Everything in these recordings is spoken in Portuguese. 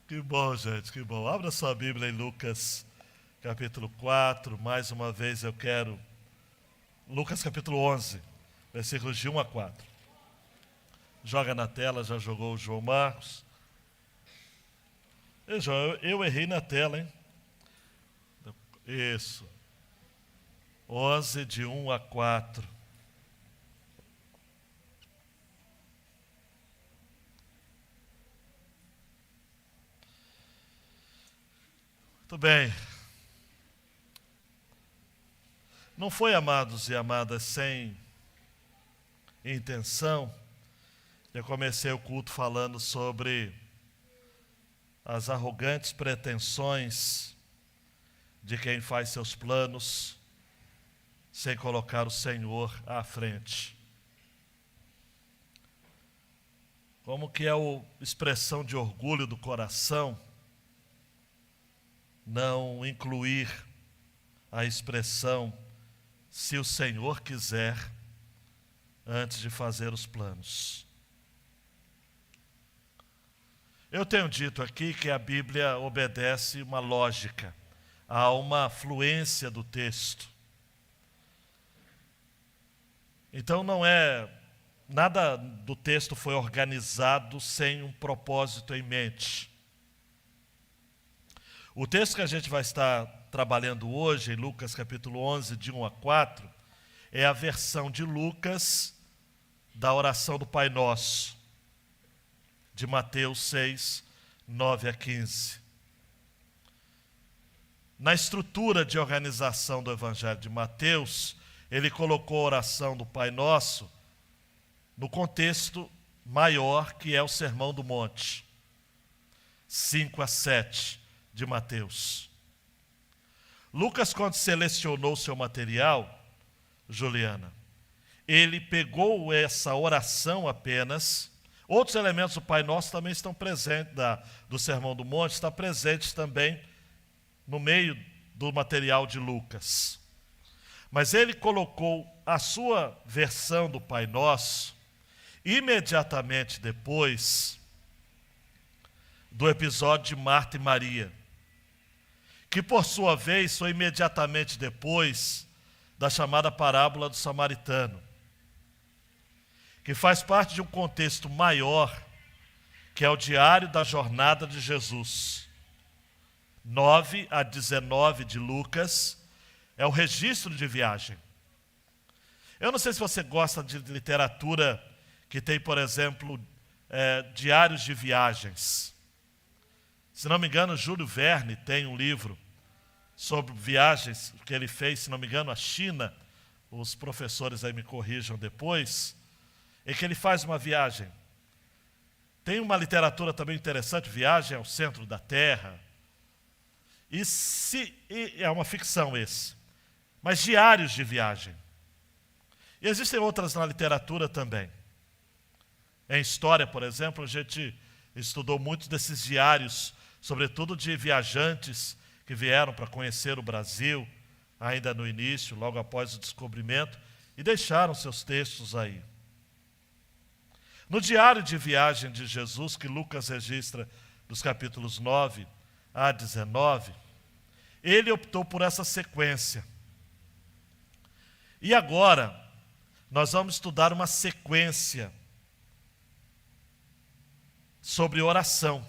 Que bom, gente, que bom. Abra sua Bíblia em Lucas, capítulo 4. Mais uma vez eu quero... Lucas, capítulo 11, versículos de 1 a 4. Joga na tela, já jogou o João Marcos. Ei, João, eu errei na tela, hein? Isso. 11, de 1 a 4. Muito bem. Não foi, amados e amadas, sem intenção. Eu comecei o culto falando sobre as arrogantes pretensões de quem faz seus planos sem colocar o Senhor à frente. Como que é a expressão de orgulho do coração não incluir a expressão "se o Senhor quiser", antes de fazer os planos. Eu tenho dito aqui que a Bíblia obedece uma lógica, há uma fluência do texto. Então nada do texto foi organizado sem um propósito em mente. O texto que a gente vai estar trabalhando hoje, em Lucas capítulo 11, de 1 a 4, é a versão de Lucas da oração do Pai Nosso, de Mateus 6, 9 a 15. Na estrutura de organização do Evangelho de Mateus, ele colocou a oração do Pai Nosso no contexto maior, que é o Sermão do Monte, 5 a 7 de Mateus. Lucas, quando selecionou seu material, Juliana, ele pegou essa oração apenas. Outros elementos do Pai Nosso também estão presentes, do Sermão do Monte, estão presentes também no meio do material de Lucas. Mas ele colocou a sua versão do Pai Nosso imediatamente depois do episódio de Marta e Maria, que por sua vez foi imediatamente depois da chamada parábola do samaritano, que faz parte de um contexto maior, que é o diário da jornada de Jesus. 9 a 19 de Lucas é o registro de viagem. Eu não sei se você gosta de literatura que tem, por exemplo, diários de viagens. Se não me engano, Júlio Verne tem um livro sobre viagens que ele fez, se não me engano, à China. Os professores aí me corrijam depois. É que ele faz uma viagem. Tem uma literatura também interessante, Viagem ao Centro da Terra. E é uma ficção esse. Mas diários de viagem. E existem outras na literatura também. Em história, por exemplo, a gente estudou muitos desses diários, sobretudo de viajantes que vieram para conhecer o Brasil, ainda no início, logo após o descobrimento, e deixaram seus textos aí. No diário de viagem de Jesus, que Lucas registra dos capítulos 9 a 19, ele optou por essa sequência. E agora, nós vamos estudar uma sequência sobre oração.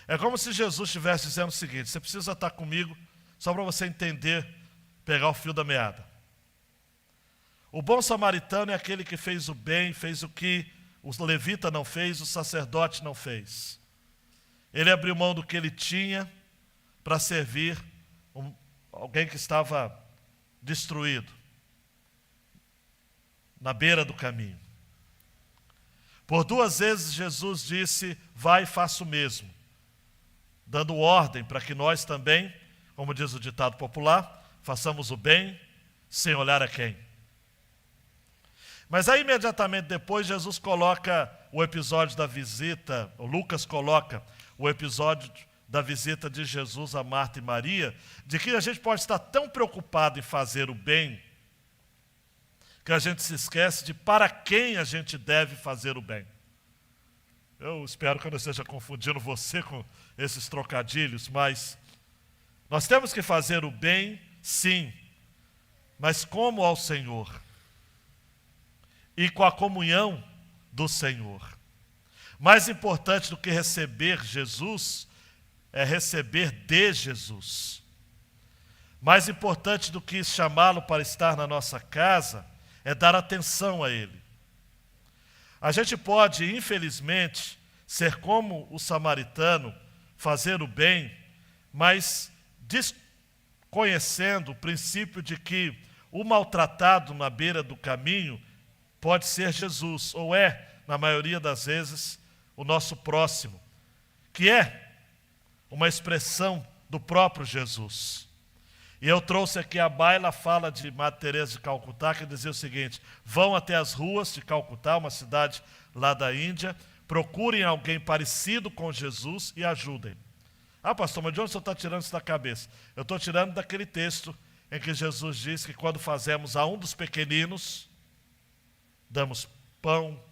É como se Jesus estivesse dizendo o seguinte: você precisa estar comigo só para você entender, pegar o fio da meada. O bom samaritano é aquele que fez o bem, fez o que o levita não fez, o sacerdote não fez. Ele abriu mão do que ele tinha para servir alguém que estava destruído, na beira do caminho. Por 2 vezes Jesus disse: vai e faça o mesmo, dando ordem para que nós também, como diz o ditado popular, façamos o bem sem olhar a quem. Mas aí imediatamente depois Jesus coloca o episódio da visita, ou Lucas coloca o episódio da visita de Jesus a Marta e Maria, de que a gente pode estar tão preocupado em fazer o bem, que a gente se esquece de para quem a gente deve fazer o bem. Eu espero que eu não esteja confundindo você com esses trocadilhos, mas nós temos que fazer o bem, sim, mas como ao Senhor e com a comunhão do Senhor. Mais importante do que receber Jesus é receber de Jesus. Mais importante do que chamá-lo para estar na nossa casa é dar atenção a Ele. A gente pode, infelizmente, ser como o samaritano, fazer o bem, mas desconhecendo o princípio de que o maltratado na beira do caminho pode ser Jesus, ou é, na maioria das vezes, o nosso próximo, que é uma expressão do próprio Jesus. E eu trouxe aqui a baila, fala de Madre Teresa de Calcutá, que dizia o seguinte: vão até as ruas de Calcutá, uma cidade lá da Índia, procurem alguém parecido com Jesus e ajudem. Ah, pastor, mas de onde o senhor está tirando isso da cabeça? Eu estou tirando daquele texto em que Jesus diz que quando fazemos a um dos pequeninos, damos pão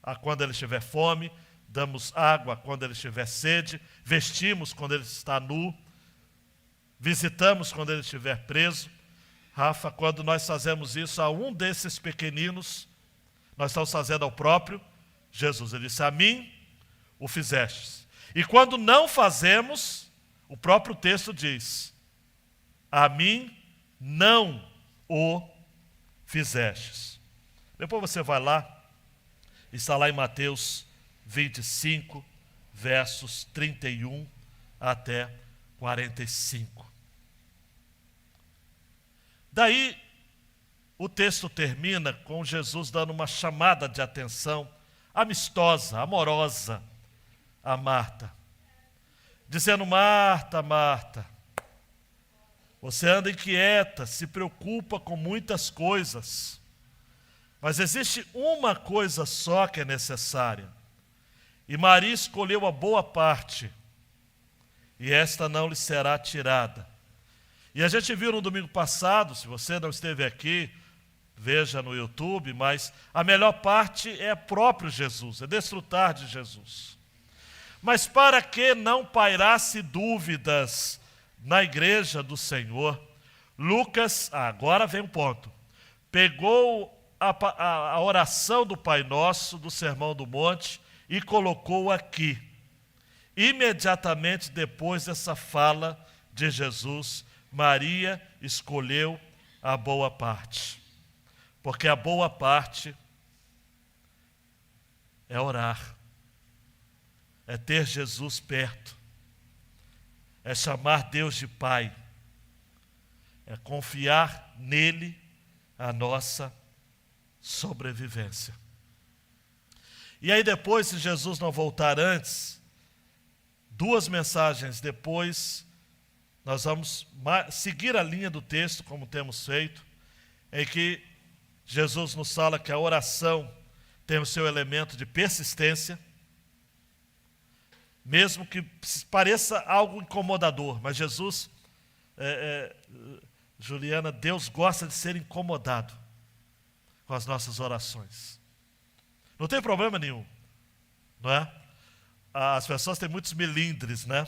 a quando ele estiver fome, damos água quando ele estiver sede, vestimos quando ele está nu, visitamos quando ele estiver preso. Rafa, quando nós fazemos isso a um desses pequeninos, nós estamos fazendo ao próprio Jesus. Ele disse: a mim o fizestes. E quando não fazemos, o próprio texto diz: a mim não o fizestes. Depois você vai lá, está lá em Mateus 25, versos 31 até 45. Daí, o texto termina com Jesus dando uma chamada de atenção amistosa, amorosa a Marta, dizendo: Marta, Marta, você anda inquieta, se preocupa com muitas coisas, mas existe uma coisa só que é necessária. E Maria escolheu a boa parte, e esta não lhe será tirada. E a gente viu no domingo passado, se você não esteve aqui, veja no YouTube, mas a melhor parte é próprio Jesus, é desfrutar de Jesus. Mas para que não pairasse dúvidas na igreja do Senhor, Lucas, agora vem um ponto, pegou a oração do Pai Nosso, do Sermão do Monte, e colocou aqui, imediatamente depois dessa fala de Jesus: Maria escolheu a boa parte. Porque a boa parte é orar, é ter Jesus perto, é chamar Deus de Pai, é confiar nele a nossa sobrevivência. E aí depois, se Jesus não voltar antes, 2 mensagens depois, nós vamos seguir a linha do texto, como temos feito, em que Jesus nos fala que a oração tem o seu elemento de persistência, mesmo que pareça algo incomodador, mas Jesus, Juliana, Deus gosta de ser incomodado com as nossas orações. Não tem problema nenhum, não é? As pessoas têm muitos melindres, né?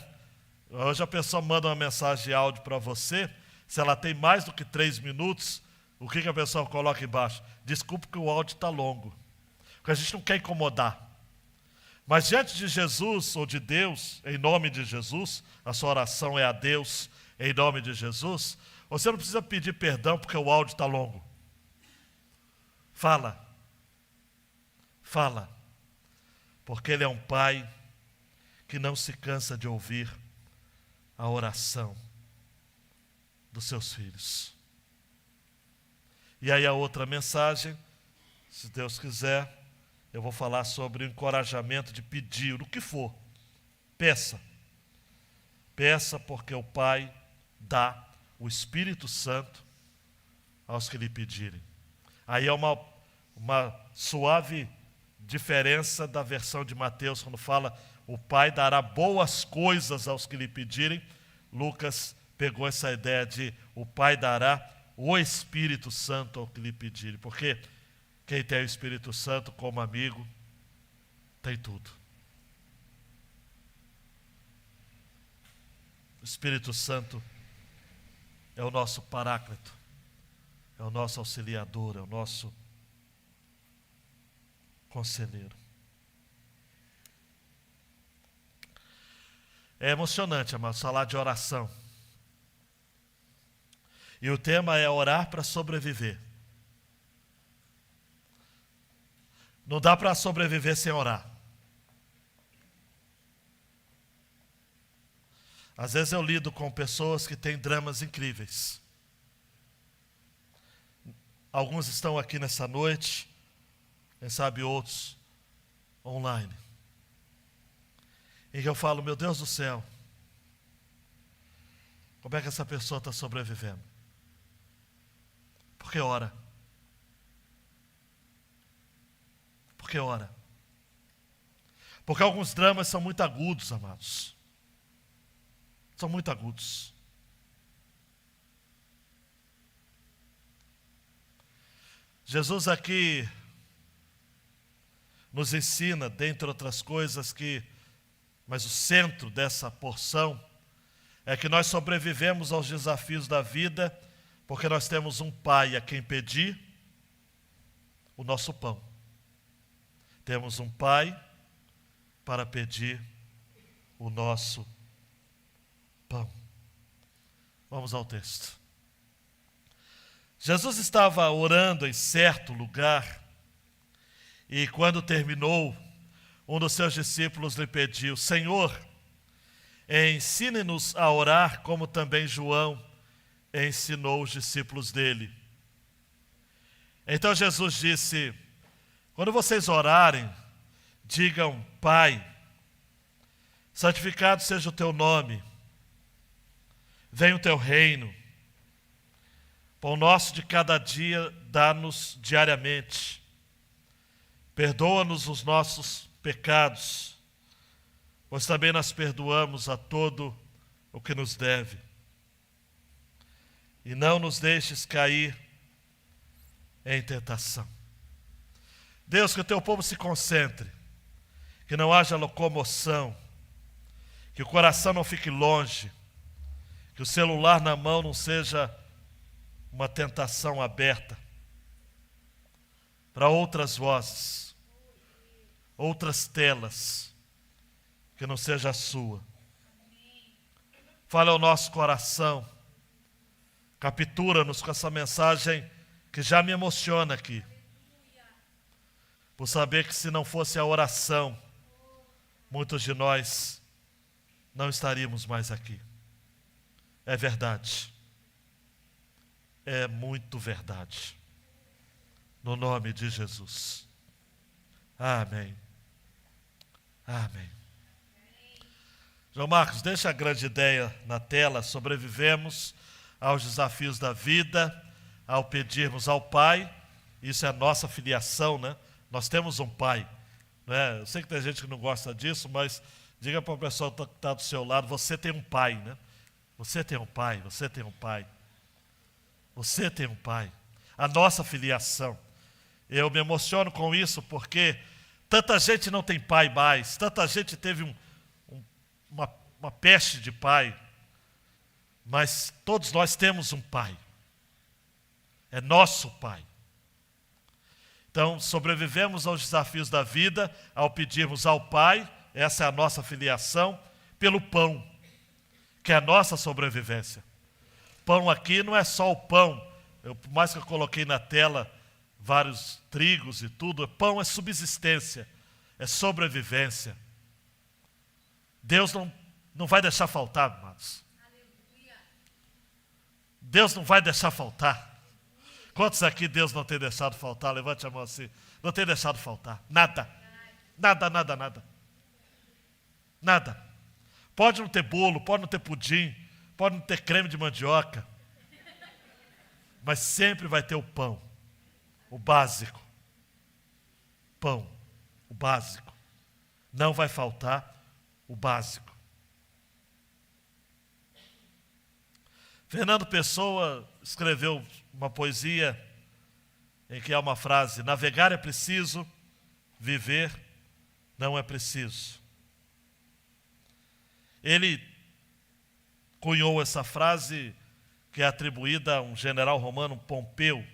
Hoje a pessoa manda uma mensagem de áudio para você, se ela tem mais do que 3 minutos, o que a pessoa coloca embaixo? Desculpe que o áudio está longo, porque a gente não quer incomodar. Mas diante de Jesus ou de Deus, em nome de Jesus, a sua oração é a Deus, em nome de Jesus, você não precisa pedir perdão porque o áudio está longo. Fala, porque Ele é um Pai que não se cansa de ouvir a oração dos seus filhos. E aí a outra mensagem, se Deus quiser, eu vou falar sobre o encorajamento de pedir o que for. Peça. Peça, porque o Pai dá o Espírito Santo aos que lhe pedirem. Aí é uma suave diferença da versão de Mateus, quando fala: o Pai dará boas coisas aos que lhe pedirem. Lucas pegou essa ideia de: o Pai dará o Espírito Santo ao que lhe pedirem. Porque quem tem o Espírito Santo como amigo, tem tudo. O Espírito Santo é o nosso paráclito, é o nosso auxiliador, é o nosso conselheiro. É emocionante, amados, falar de oração. E o tema é orar para sobreviver. Não dá para sobreviver sem orar. Às vezes eu lido com pessoas que têm dramas incríveis. Alguns estão aqui nessa noite, quem sabe outros online. E que eu falo, meu Deus do céu, como é que essa pessoa está sobrevivendo? Porque ora. Porque ora. Porque alguns dramas são muito agudos, amados. São muito agudos. Jesus aqui nos ensina, dentre outras coisas, mas o centro dessa porção é que nós sobrevivemos aos desafios da vida porque nós temos um Pai a quem pedir o nosso pão. Temos um Pai para pedir o nosso pão. Vamos ao texto. Jesus estava orando em certo lugar e quando terminou, um dos seus discípulos lhe pediu: Senhor, ensine-nos a orar como também João ensinou os discípulos dele. Então Jesus disse: quando vocês orarem, digam: Pai, santificado seja o teu nome, venha o teu reino, pão nosso de cada dia dá-nos diariamente, perdoa-nos os nossos pecados, pois também nós perdoamos a todo o que nos deve. E não nos deixes cair em tentação. Deus, que o teu povo se concentre, que não haja locomoção, que o coração não fique longe, que o celular na mão não seja uma tentação aberta para outras vozes, outras telas, que não seja a sua. Fala ao nosso coração, captura-nos com essa mensagem que já me emociona aqui, por saber que se não fosse a oração, muitos de nós não estaríamos mais aqui. É verdade. É muito verdade. No nome de Jesus. Amém. Amém. João Marcos, deixa a grande ideia na tela. Sobrevivemos aos desafios da vida, ao pedirmos ao Pai. Isso é a nossa filiação, né? Nós temos um Pai, né? Eu sei que tem gente que não gosta disso, mas diga para o pessoal que está do seu lado: você tem um Pai, né? Você tem um Pai, você tem um Pai. Você tem um Pai. A nossa filiação. Eu me emociono com isso porque tanta gente não tem pai mais, tanta gente teve uma peste de pai, mas todos nós temos um Pai. É nosso Pai. Então, sobrevivemos aos desafios da vida ao pedirmos ao Pai, essa é a nossa filiação, pelo pão, que é a nossa sobrevivência. Pão aqui não é só o pão, por mais que eu coloquei na tela vários trigos e tudo, pão é subsistência, é sobrevivência. Deus não vai deixar faltar, amados. Deus não vai deixar faltar. Quantos aqui Deus não tem deixado faltar? Levante a mão assim. Não tem deixado faltar. Nada. Nada, nada, nada. Nada. Pode não ter bolo, pode não ter pudim, pode não ter creme de mandioca, mas sempre vai ter o pão, o básico. Pão, o básico. Não vai faltar o básico. Fernando Pessoa escreveu uma poesia em que há uma frase: navegar é preciso, viver não é preciso. Ele cunhou essa frase que é atribuída a um general romano, Pompeu.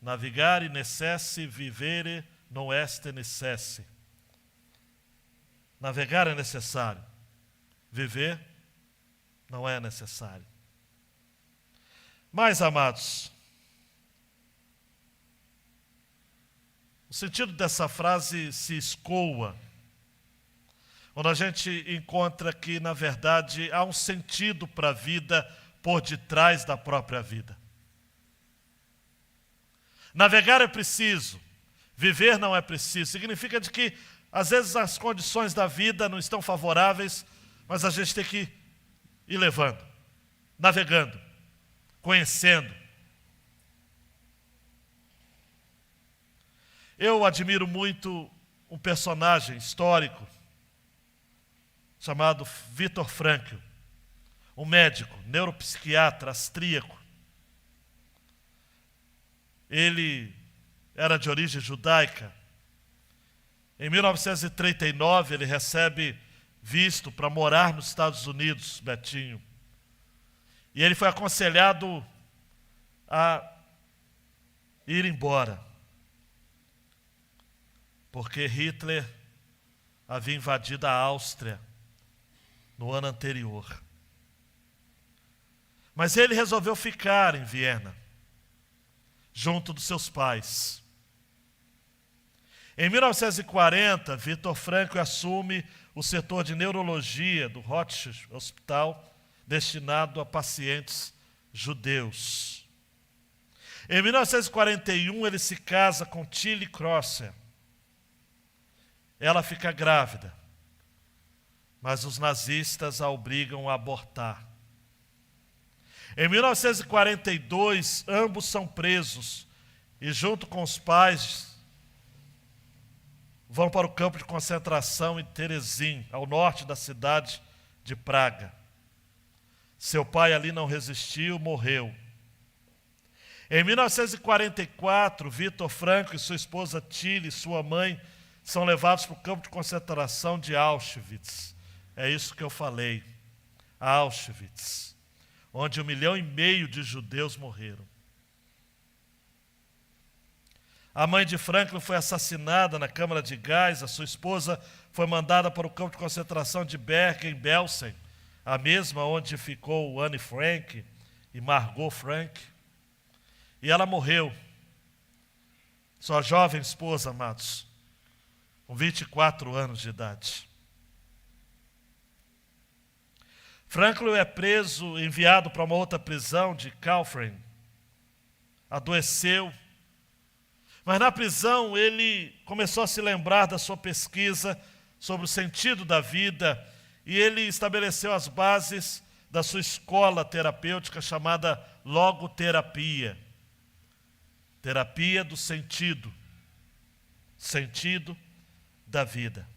Navigare necesse, vivere non est necesse. Navegar é necessário, viver não é necessário. Mas, amados, o sentido dessa frase se escoa quando a gente encontra que, na verdade, há um sentido para a vida por detrás da própria vida. Navegar é preciso, viver não é preciso. Significa de que, às vezes, as condições da vida não estão favoráveis, mas a gente tem que ir levando, navegando, conhecendo. Eu admiro muito um personagem histórico chamado Viktor Frankl, um médico, neuropsiquiatra, austríaco. Ele era de origem judaica. Em 1939, ele recebe visto para morar nos Estados Unidos, Betinho. E ele foi aconselhado a ir embora, porque Hitler havia invadido a Áustria no ano anterior. Mas ele resolveu ficar em Viena, junto dos seus pais. Em 1940, Viktor Frankl assume o setor de neurologia do Rothschild Hospital, destinado a pacientes judeus. Em 1941, ele se casa com Tilly Crosser. Ela fica grávida, mas os nazistas a obrigam a abortar. Em 1942, ambos são presos e, junto com os pais, vão para o campo de concentração em Terezin, ao norte da cidade de Praga. Seu pai ali não resistiu, morreu. Em 1944, Viktor Frankl e sua esposa Tilly e sua mãe são levados para o campo de concentração de Auschwitz. É isso que eu falei, Auschwitz, onde 1,5 milhão de judeus morreram. A mãe de Frankl foi assassinada na câmara de gás, a sua esposa foi mandada para o campo de concentração de Bergen-Belsen, a mesma onde ficou Anne Frank e Margot Frank. E ela morreu, sua jovem esposa, amados, com 24 anos de idade. Frankl é preso, enviado para uma outra prisão de Kaufering. Adoeceu. Mas na prisão ele começou a se lembrar da sua pesquisa sobre o sentido da vida e ele estabeleceu as bases da sua escola terapêutica chamada logoterapia. Terapia do sentido. Sentido da vida.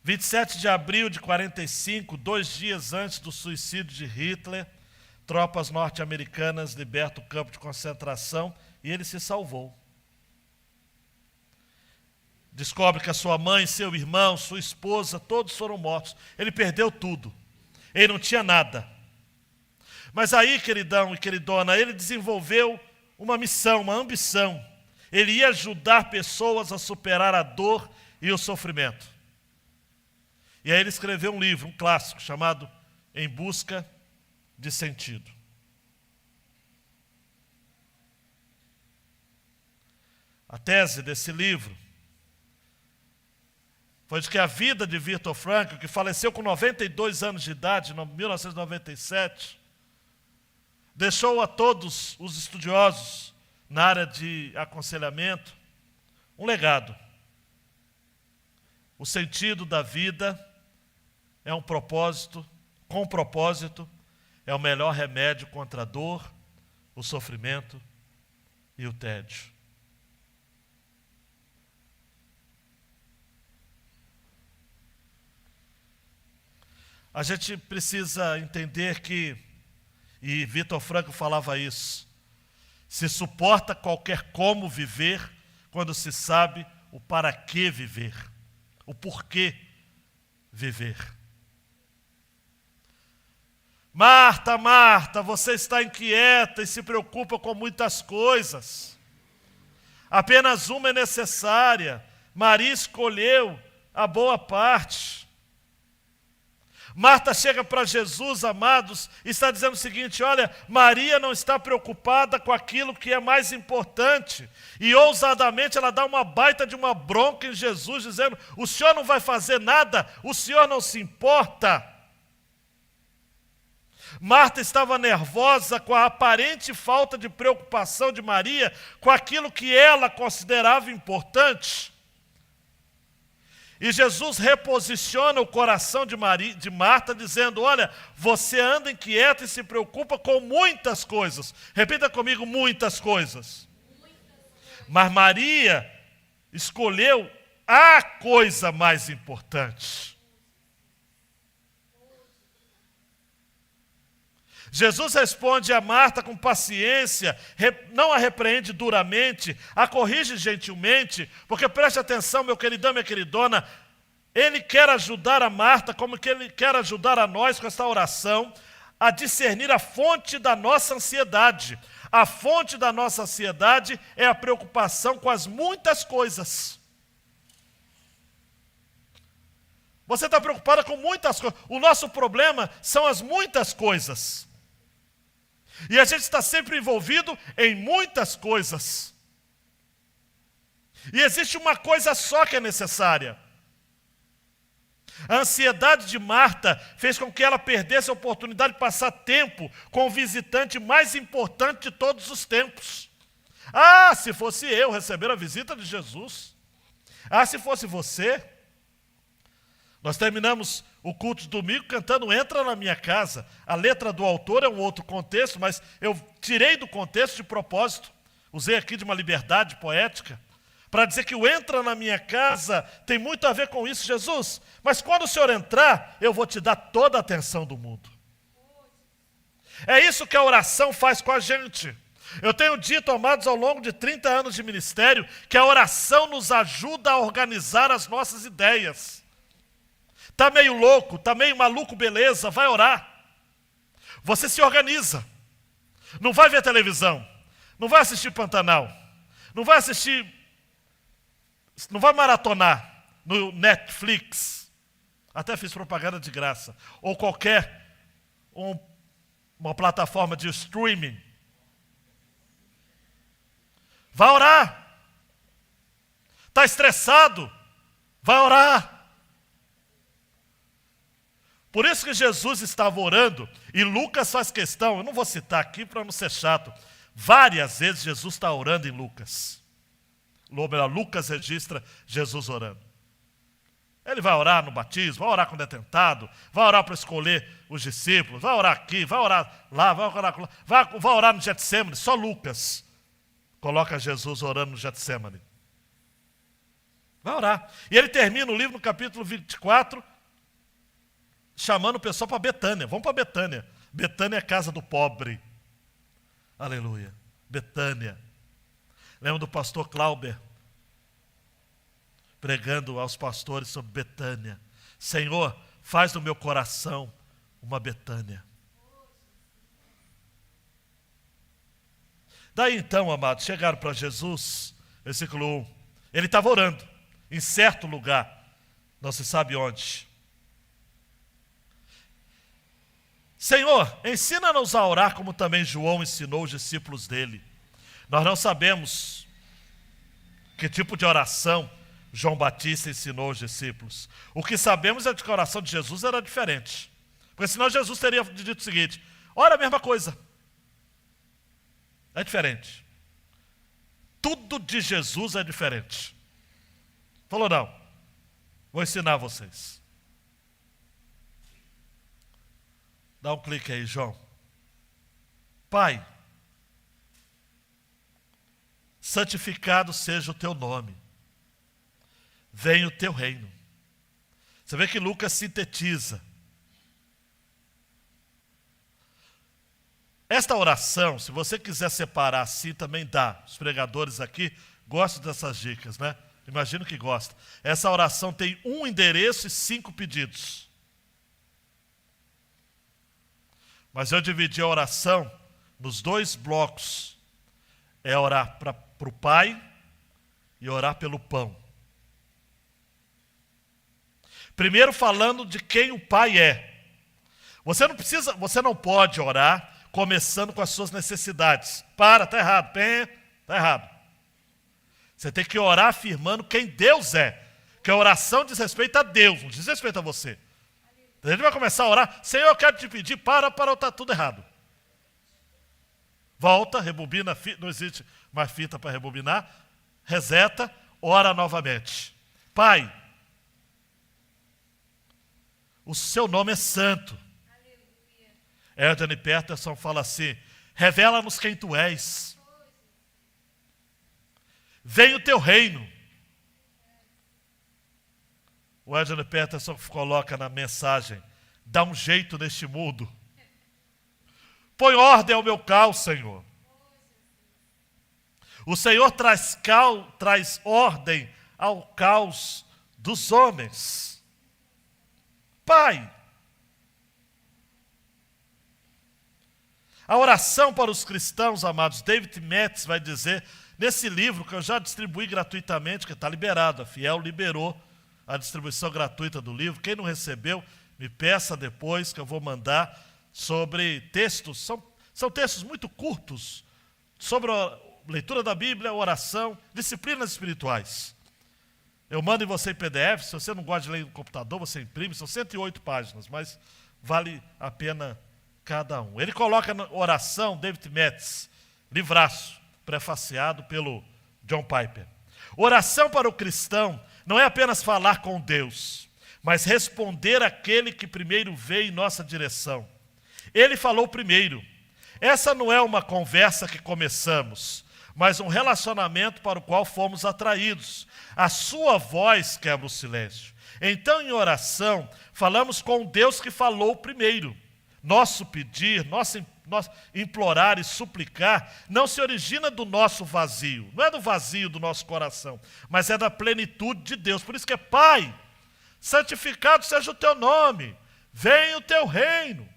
27 de abril de 45, 2 dias antes do suicídio de Hitler, tropas norte-americanas libertam o campo de concentração e ele se salvou. Descobre que a sua mãe, seu irmão, sua esposa, todos foram mortos. Ele perdeu tudo. Ele não tinha nada. Mas aí, queridão e queridona, ele desenvolveu uma missão, uma ambição. Ele ia ajudar pessoas a superar a dor e o sofrimento. E aí ele escreveu um livro, um clássico, chamado Em Busca de Sentido. A tese desse livro foi de que a vida de Viktor Frankl, que faleceu com 92 anos de idade, em 1997, deixou a todos os estudiosos na área de aconselhamento um legado. O sentido da vida é um propósito, com propósito, é o melhor remédio contra a dor, o sofrimento e o tédio. A gente precisa entender que, e Viktor Frankl falava isso, se suporta qualquer como viver quando se sabe o para que viver, o porquê viver. Marta, Marta, você está inquieta e se preocupa com muitas coisas. Apenas uma é necessária. Maria escolheu a boa parte. Marta chega para Jesus, amados, e está dizendo o seguinte: olha, Maria não está preocupada com aquilo que é mais importante. E ousadamente ela dá uma baita de uma bronca em Jesus, dizendo: o Senhor não vai fazer nada, o Senhor não se importa. Marta estava nervosa com a aparente falta de preocupação de Maria com aquilo que ela considerava importante. E Jesus reposiciona o coração de Marta, dizendo: olha, você anda inquieta e se preocupa com muitas coisas. Repita comigo: muitas coisas. Mas Maria escolheu a coisa mais importante. Jesus responde a Marta com paciência, não a repreende duramente, a corrige gentilmente, porque preste atenção, meu queridão, minha queridona, ele quer ajudar a Marta, como que ele quer ajudar a nós com essa oração, a discernir a fonte da nossa ansiedade. A fonte da nossa ansiedade é a preocupação com as muitas coisas. Você está preocupada com muitas coisas. O nosso problema são as muitas coisas. E a gente está sempre envolvido em muitas coisas. E existe uma coisa só que é necessária. A ansiedade de Marta fez com que ela perdesse a oportunidade de passar tempo com o visitante mais importante de todos os tempos. Ah, se fosse eu receber a visita de Jesus. Ah, se fosse você. Nós terminamos o culto de domingo cantando Entra na Minha Casa. A letra do autor é um outro contexto, mas eu tirei do contexto de propósito. Usei aqui de uma liberdade poética para dizer que o Entra na Minha Casa tem muito a ver com isso, Jesus. Mas quando o Senhor entrar, eu vou te dar toda a atenção do mundo. É isso que a oração faz com a gente. Eu tenho dito, amados, ao longo de 30 anos de ministério, que a oração nos ajuda a organizar as nossas ideias. Está meio louco, está meio maluco, beleza, vai orar. Você se organiza. Não vai ver televisão, não vai assistir Pantanal, não vai maratonar no Netflix. Até fiz propaganda de graça. Ou qualquer uma plataforma de streaming. Vai orar. Está estressado? Vai orar. Por isso que Jesus estava orando, e Lucas faz questão, eu não vou citar aqui para não ser chato, várias vezes Jesus está orando em Lucas. Lucas registra Jesus orando. Ele vai orar no batismo, vai orar quando é tentado, vai orar para escolher os discípulos, vai orar aqui, vai orar lá, vai orar no Getsemane. Só Lucas coloca Jesus orando no Getsemane. Vai orar. E ele termina o livro no capítulo 24, chamando o pessoal para Betânia. Vamos para Betânia. Betânia é a casa do pobre. Aleluia. Betânia. Lembra do pastor Clauber pregando aos pastores sobre Betânia? Senhor, faz do meu coração uma Betânia. Daí então, amados, chegaram para Jesus, versículo 1. Ele estava orando em certo lugar, não se sabe onde. Senhor, ensina-nos a orar como também João ensinou os discípulos dele. Nós não sabemos que tipo de oração João Batista ensinou os discípulos. O que sabemos é que a oração de Jesus era diferente. Porque senão Jesus teria dito o seguinte: ora a mesma coisa. É diferente. Tudo de Jesus é diferente. Falou não. Vou ensinar vocês. Dá um clique aí, João. Pai, santificado seja o teu nome. Venha o teu reino. Você vê que Lucas sintetiza. Esta oração, se você quiser separar assim, também dá. Os pregadores aqui gostam dessas dicas, né? Imagino que gostam. Essa oração tem um endereço e 5 pedidos. Mas eu dividi a oração nos 2 blocos. É orar para o Pai e orar pelo pão. Primeiro falando de quem o Pai é. Você não pode orar começando com as suas necessidades. Está errado, está errado. Você tem que orar afirmando quem Deus é. Que a oração diz respeito a Deus, não diz respeito a você. A gente vai começar a orar, Senhor, eu quero te pedir, está tudo errado. Volta, rebobina, não existe mais fita para rebobinar, reseta, ora novamente. Pai, o seu nome é santo. Eugene Peterson fala assim, revela-nos quem tu és. Venha o teu reino. O Eugene Peterson coloca na mensagem, dá um jeito neste mundo. Põe ordem ao meu caos, Senhor. O Senhor traz ordem ao caos dos homens. Pai, a oração para os cristãos, amados, David Metz vai dizer, nesse livro que eu já distribuí gratuitamente, que está liberado, a Fiel liberou a distribuição gratuita do livro. Quem não recebeu, me peça depois que eu vou mandar sobre textos. São textos muito curtos sobre a leitura da Bíblia, oração, disciplinas espirituais. Eu mando em você em PDF. Se você não gosta de ler no computador, você imprime. São 108 páginas, mas vale a pena cada um. Ele coloca na oração, David Metz, livraço, prefaciado pelo John Piper. Oração para o cristão não é apenas falar com Deus, mas responder àquele que primeiro veio em nossa direção. Ele falou primeiro. Essa não é uma conversa que começamos, mas um relacionamento para o qual fomos atraídos. A sua voz quebra o silêncio. Então, em oração, falamos com Deus que falou primeiro. Nosso pedir, nosso implorar e suplicar não se origina do nosso vazio, não é do vazio do nosso coração, mas é da plenitude de Deus. Por isso que é Pai, santificado seja o teu nome, venha o teu reino.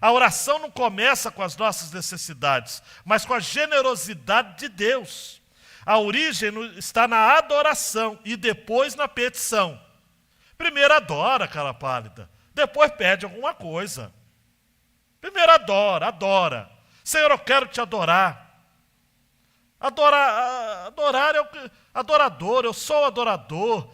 A oração não começa com as nossas necessidades, mas com a generosidade de Deus. A origem está na adoração e depois na petição. Primeiro adora, cara pálida, depois pede alguma coisa. Primeiro adora. Senhor, eu quero te adorar. Adorar é o adorador, eu sou adorador.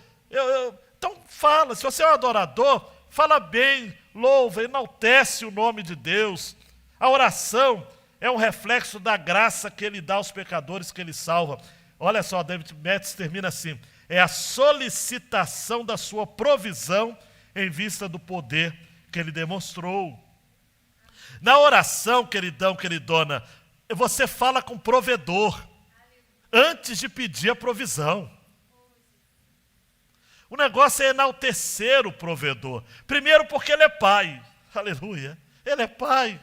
Então fala, se você é um adorador, fala bem, louva, enaltece o nome de Deus. A oração é um reflexo da graça que Ele dá aos pecadores que Ele salva. Olha só, David Metz termina assim, é a solicitação da sua provisão em vista do poder que Ele demonstrou. Na oração, queridão, queridona, você fala com o provedor antes de pedir a provisão. O negócio é enaltecer o provedor. Primeiro porque Ele é Pai. Aleluia. Ele é Pai.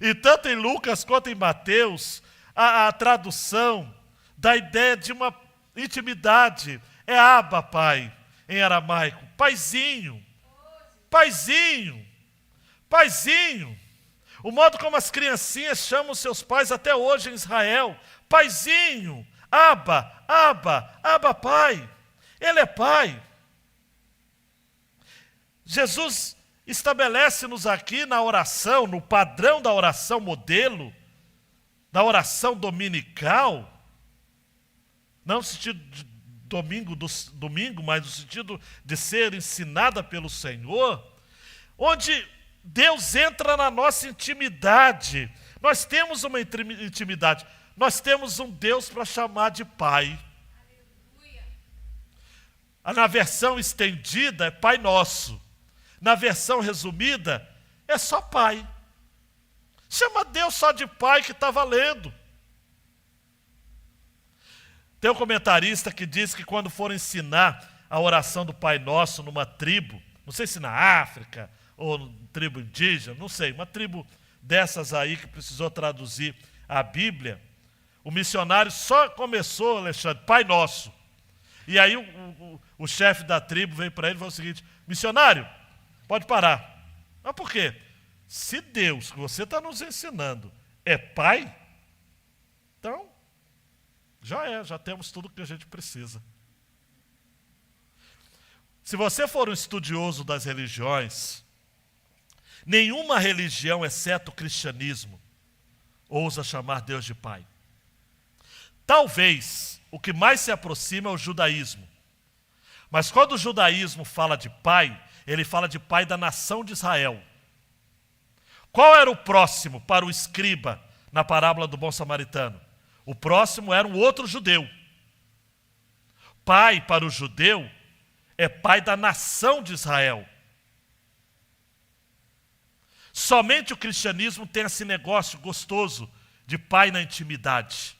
E tanto em Lucas quanto em Mateus, a tradução da ideia de uma intimidade é Abba, Pai, em aramaico. Paizinho. Paizinho. Paizinho, o modo como as criancinhas chamam seus pais até hoje em Israel. Paizinho, Abba, Pai. Ele é Pai. Jesus estabelece-nos aqui na oração, no padrão da oração modelo, da oração dominical, não no sentido de domingo, mas no sentido de ser ensinada pelo Senhor, onde Deus entra na nossa intimidade. Nós temos uma intimidade. Nós temos um Deus para chamar de Pai. Aleluia. Na versão estendida é Pai Nosso. Na versão resumida é só Pai. Chama Deus só de Pai que está valendo. Tem um comentarista que diz que quando for ensinar a oração do Pai Nosso numa tribo, não sei se na África ou tribo indígena, não sei, uma tribo dessas aí que precisou traduzir a Bíblia, o missionário só começou, Alexandre, Pai Nosso. E aí o chefe da tribo veio para ele e falou o seguinte, missionário, pode parar. Mas por quê? Se Deus, que você está nos ensinando, é Pai, então já temos tudo que a gente precisa. Se você for um estudioso das religiões, nenhuma religião, exceto o cristianismo, ousa chamar Deus de Pai. Talvez o que mais se aproxima é o judaísmo. Mas quando o judaísmo fala de Pai, ele fala de Pai da nação de Israel. Qual era o próximo para o escriba na parábola do bom samaritano? O próximo era um outro judeu. Pai para o judeu é pai da nação de Israel. Somente o cristianismo tem esse negócio gostoso de pai na intimidade.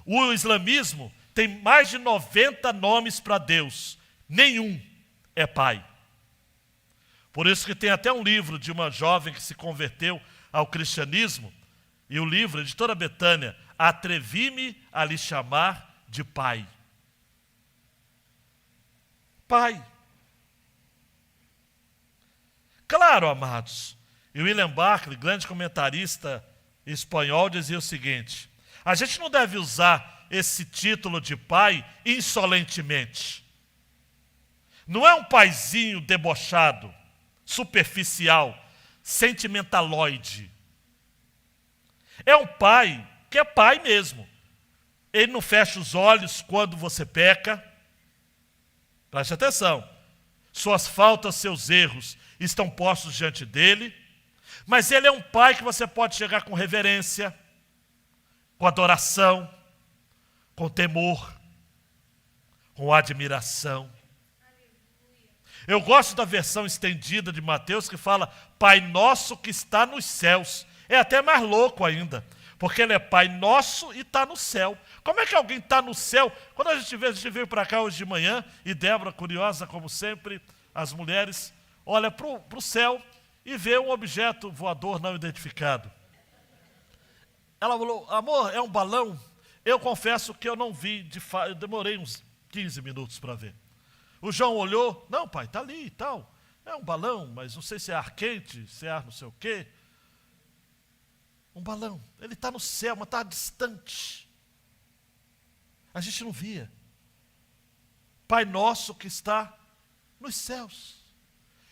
O islamismo tem mais de 90 nomes para Deus. Nenhum é pai. Por isso que tem até um livro de uma jovem que se converteu ao cristianismo, e o livro, editora Betânia, Atrevi-me a lhe chamar de pai. Pai. Claro, amados, e William Barclay, grande comentarista espanhol, dizia o seguinte: a gente não deve usar esse título de pai insolentemente. Não é um paizinho debochado, superficial, sentimentaloide. É um pai que é pai mesmo. Ele não fecha os olhos quando você peca. Preste atenção. Suas faltas, seus erros estão postos diante dele. Mas ele é um pai que você pode chegar com reverência, com adoração, com temor, com admiração. Eu gosto da versão estendida de Mateus que fala Pai nosso que está nos céus. É até mais louco ainda, porque ele é Pai nosso e está no céu. Como é que alguém está no céu? Quando a gente veio para cá hoje de manhã, e Débora, curiosa como sempre, as mulheres, olha para o céu e vê um objeto voador não identificado. Ela falou, amor, é um balão? Eu confesso que eu não vi, eu demorei uns 15 minutos para ver. O João olhou, não pai, está ali e tal. É um balão, mas não sei se é ar quente, se é ar não sei o quê. Um balão, ele está no céu, mas está distante. A gente não via. Pai nosso que está nos céus.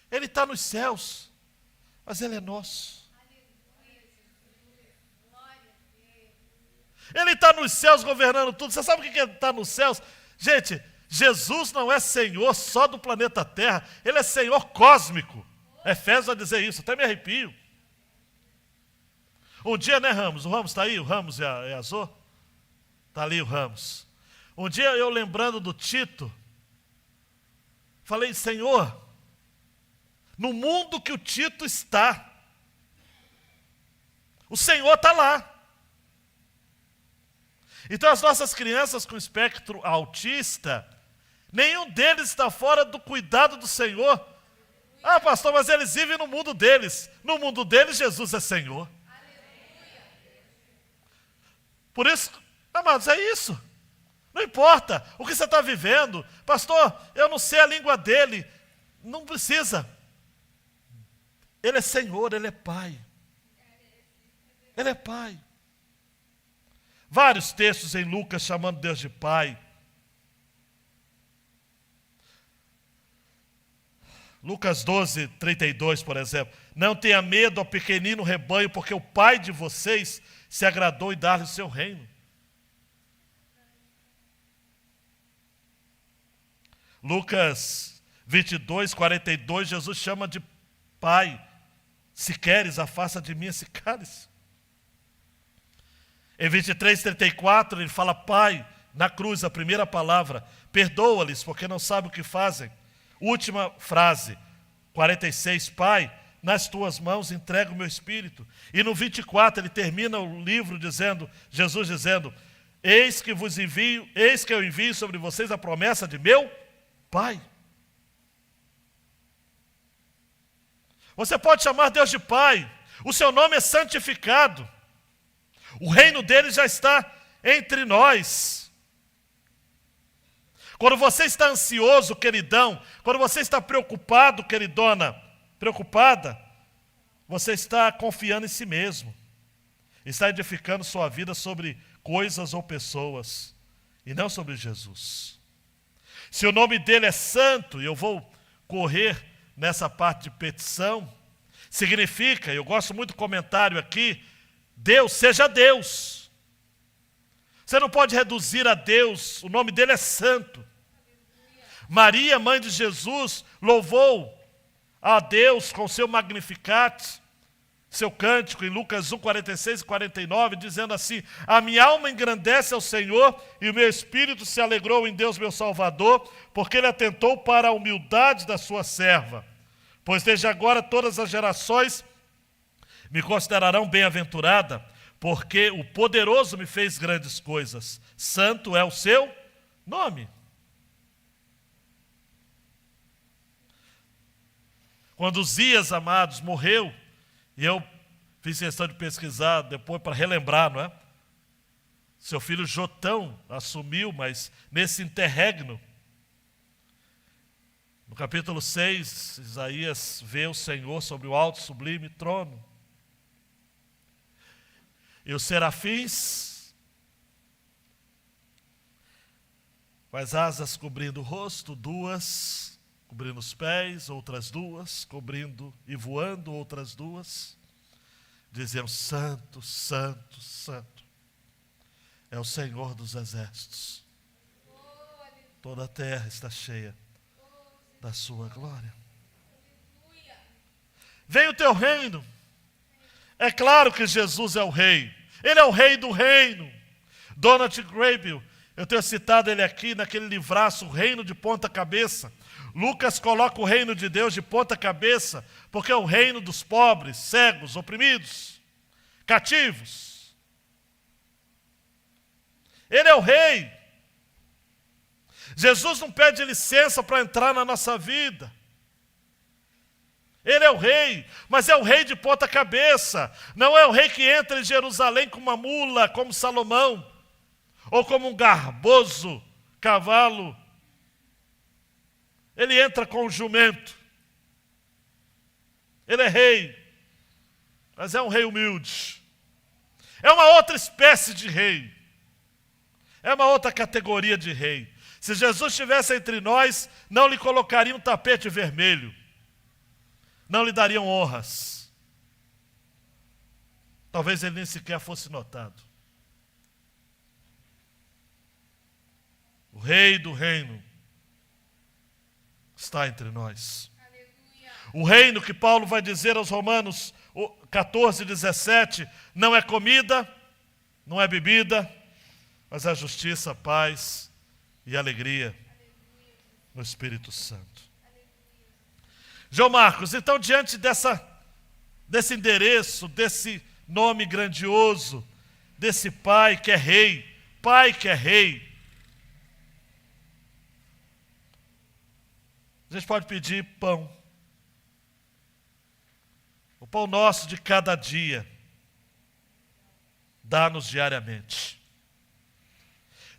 Ele está nos céus, mas ele é nosso. Ele está nos céus governando tudo. Você sabe o que é estar nos céus? Gente, Jesus não é Senhor só do planeta Terra, Ele é Senhor cósmico. Efésios vai dizer isso, até me arrepio. Um dia, né, Ramos? O Ramos está aí? O Ramos e a Zô? Está ali o Ramos. Um dia eu lembrando do Tito, falei, Senhor, no mundo que o Tito está, o Senhor está lá. Então as nossas crianças com espectro autista, nenhum deles está fora do cuidado do Senhor. Ah, pastor, mas eles vivem no mundo deles. No mundo deles, Jesus é Senhor. Por isso, amados, é isso. Não importa o que você está vivendo. Pastor, eu não sei a língua dele. Não precisa. Ele é Senhor, Ele é Pai. Ele é Pai. Vários textos em Lucas chamando Deus de Pai. Lucas 12, 32, por exemplo. Não tenha medo, ó pequenino rebanho, porque o Pai de vocês se agradou em dar-lhe o seu reino. Lucas 22, 42, Jesus chama de Pai. Se queres, afasta de mim esse cálice. Em 23, 34, ele fala, Pai, na cruz, a primeira palavra, perdoa-lhes, porque não sabem o que fazem. Última frase, 46, Pai, nas tuas mãos entrego o meu espírito. E no 24, ele termina o livro dizendo, Jesus dizendo, eis que eu envio sobre vocês a promessa de meu Pai. Você pode chamar Deus de Pai, o seu nome é santificado. O reino dele já está entre nós. Quando você está ansioso, queridão, quando você está preocupado, queridona, preocupada, você está confiando em si mesmo, está edificando sua vida sobre coisas ou pessoas, e não sobre Jesus. Se o nome dele é santo, e eu vou correr nessa parte de petição, significa, eu gosto muito do comentário aqui, Deus seja Deus. Você não pode reduzir a Deus, o nome dele é santo. Maria, mãe de Jesus, louvou a Deus com seu Magnificat, seu cântico em Lucas 1, 46 e 49, dizendo assim: a minha alma engrandece ao Senhor e o meu espírito se alegrou em Deus meu Salvador, porque ele atentou para a humildade da sua serva. Pois desde agora todas as gerações me considerarão bem-aventurada, porque o poderoso me fez grandes coisas. Santo é o seu nome. Quando Uzias, amados, morreu, e eu fiz questão de pesquisar depois para relembrar, não é? Seu filho Jotão assumiu, mas nesse interregno, no capítulo 6, Isaías vê o Senhor sobre o alto sublime trono. E os serafins, com as asas cobrindo o rosto, duas cobrindo os pés, outras duas, cobrindo e voando, outras duas, diziam: santo, santo, santo, é o Senhor dos exércitos. Toda a terra está cheia da sua glória. Vem o teu reino. É claro que Jesus é o rei. Ele é o rei do reino. Donald Grable, eu tenho citado ele aqui naquele livraço, O Reino de Ponta Cabeça. Lucas coloca o reino de Deus de ponta cabeça, porque é o reino dos pobres, cegos, oprimidos, cativos. Ele é o rei. Jesus não pede licença para entrar na nossa vida. Ele é o rei, mas é o rei de ponta cabeça. Não é o rei que entra em Jerusalém com uma mula, como Salomão, ou como um garboso cavalo. Ele entra com um jumento. Ele é rei, mas é um rei humilde. É uma outra espécie de rei. É uma outra categoria de rei. Se Jesus estivesse entre nós, não lhe colocariam um tapete vermelho. Não lhe dariam honras. Talvez ele nem sequer fosse notado. O rei do reino está entre nós. Aleluia. O reino que Paulo vai dizer aos Romanos 14, 17, não é comida, não é bebida, mas é justiça, paz e alegria no Espírito Santo. João Marcos, então diante desse endereço, desse nome grandioso, desse Pai que é rei, a gente pode pedir pão. O pão nosso de cada dia. Dá-nos diariamente.